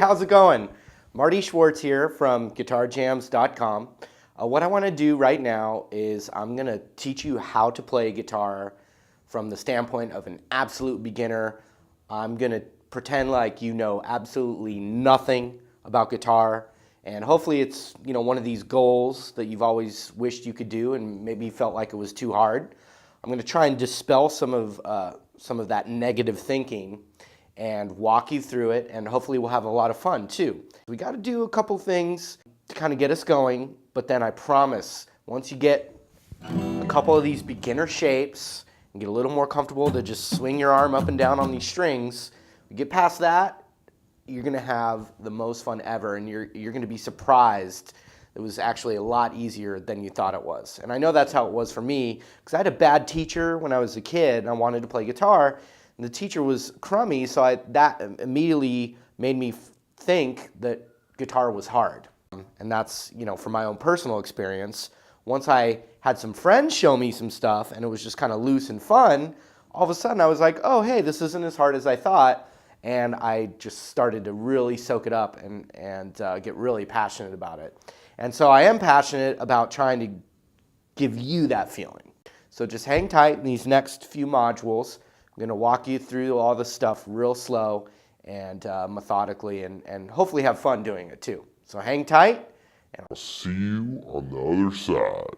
how's it going? Marty Schwartz here from GuitarJams.com. What I want to do right now is I'm going to teach you how to play guitar from the standpoint of an absolute beginner. I'm going to pretend like you know absolutely nothing about guitar, and hopefully it's one of these goals that you've always wished you could do and maybe felt like it was too hard. I'm going to try and dispel some of that negative thinking and walk you through it, and hopefully we'll have a lot of fun too. We got to do a couple things to kind of get us going, but then I promise once you get a couple of these beginner shapes and get a little more comfortable to just swing your arm up and down on these strings, we get past that, you're going to have the most fun ever, and you're going to be surprised it was actually a lot easier than you thought it was. And I know that's how it was for me, because I had a bad teacher when I was a kid and I wanted to play guitar. And the teacher was crummy, so that immediately made me think that guitar was hard. And that's, from my own personal experience. Once I had some friends show me some stuff and it was just kind of loose and fun, all of a sudden I was like, oh, hey, this isn't as hard as I thought. And I just started to really soak it up and get really passionate about it. And so I am passionate about trying to give you that feeling. So just hang tight in these next few modules. I'm going to walk you through all the stuff real slow and methodically, and hopefully have fun doing it too. So hang tight, and I'll see you on the other side.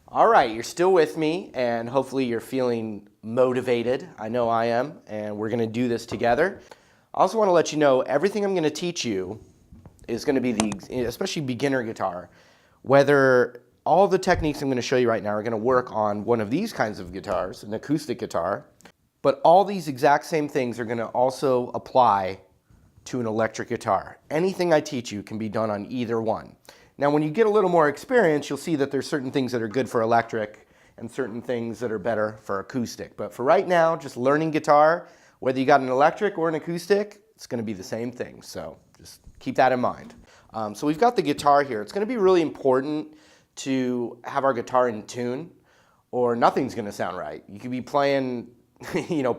All right, you're still with me, and hopefully you're feeling motivated. I know I am, and we're going to do this together. I also want to let you know everything I'm going to teach you is going to be especially beginner guitar, whether all the techniques I'm going to show you right now are going to work on one of these kinds of guitars, an acoustic guitar, but all these exact same things are going to also apply to an electric guitar. Anything I teach you can be done on either one. Now, when you get a little more experience, you'll see that there's certain things that are good for electric and certain things that are better for acoustic. But for right now, just learning guitar, whether you got an electric or an acoustic, it's going to be the same thing. So just keep that in mind. So we've got the guitar here. It's going to be really important to have our guitar in tune, or nothing's going to sound right. You could be playing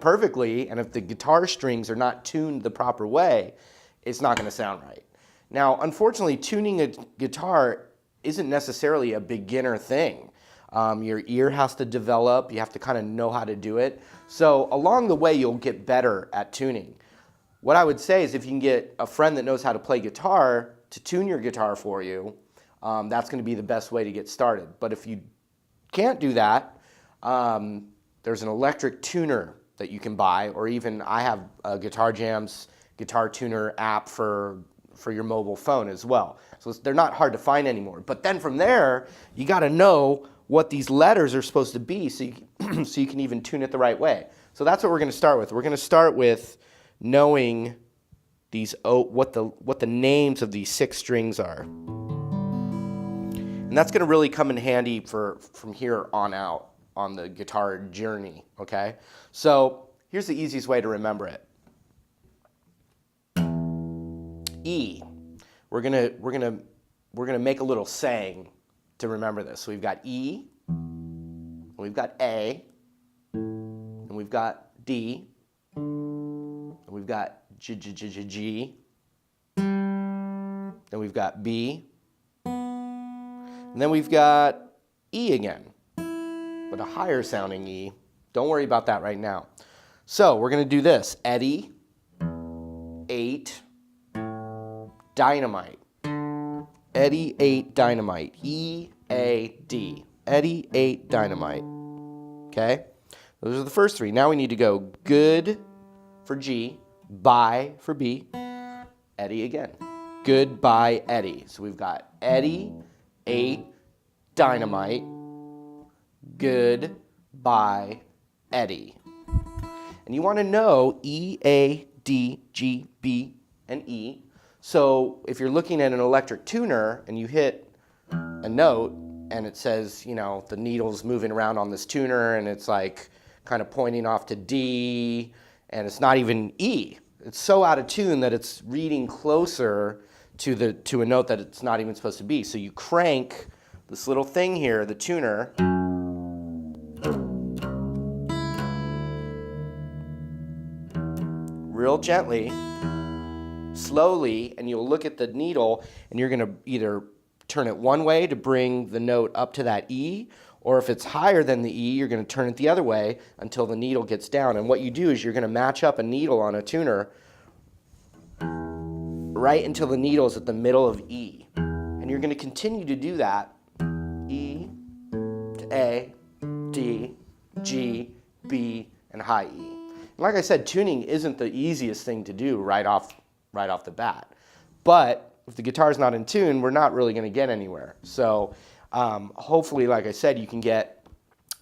perfectly, and if the guitar strings are not tuned the proper way, it's not going to sound right. Now, unfortunately, tuning a guitar isn't necessarily a beginner thing. Your ear has to develop. You have to kind of know how to do it. So along the way, you'll get better at tuning. What I would say is if you can get a friend that knows how to play guitar to tune your guitar for you, that's going to be the best way to get started. But if you can't do that, there's an electric tuner that you can buy, or even I have a Guitar Jams guitar tuner app for your mobile phone as well. So they're not hard to find anymore. But then from there, you got to know what these letters are supposed to be so you can even tune it the right way. So that's what we're going to start with. We're going to start with knowing what the names of these 6 strings are. And that's going to really come in handy from here on out on the guitar journey, okay? So here's the easiest way to remember it. E. We're gonna make a little saying to remember this. So we've got E, and we've got A, and we've got D, and we've got G, then we've got B, and then we've got E again, but a higher sounding E. Don't worry about that right now. So we're going to do this. Eddie, 8, Dynamite. Eddie, 8, Dynamite. E, A, D. Eddie, 8, Dynamite. Okay? Those are the first 3. Now we need to go good for G, bye for B, Eddie again. Goodbye, Eddie. So we've got Eddie, 8, Dynamite, goodbye, Eddie. And you want to know E, A, D, G, B, and E. So if you're looking at an electric tuner and you hit a note and it says, the needle's moving around on this tuner and it's like kind of pointing off to D and it's not even E. It's so out of tune that it's reading closer to a note that it's not even supposed to be. So you crank this little thing here, the tuner, real gently, slowly, and you'll look at the needle, and you're going to either turn it one way to bring the note up to that E, or if it's higher than the E, you're going to turn it the other way until the needle gets down. And what you do is you're going to match up a needle on a tuner right until the needle is at the middle of E. And you're going to continue to do that, E to A, D, G, B, and high E. And like I said, tuning isn't the easiest thing to do right off the bat. But if the guitar's not in tune, we're not really going to get anywhere. So hopefully, like I said, you can get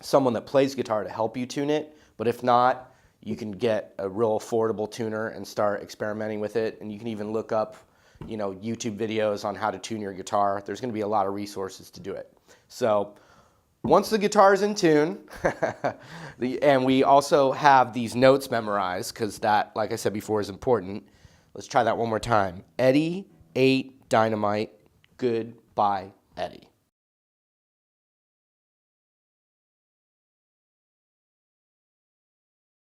someone that plays guitar to help you tune it. But if not, you can get a real affordable tuner and start experimenting with it. And you can even look up, YouTube videos on how to tune your guitar. There's going to be a lot of resources to do it. So once the guitar is in tune, and we also have these notes memorized, because that, like I said before, is important. Let's try that one more time. Eddie ate dynamite. Goodbye, Eddie.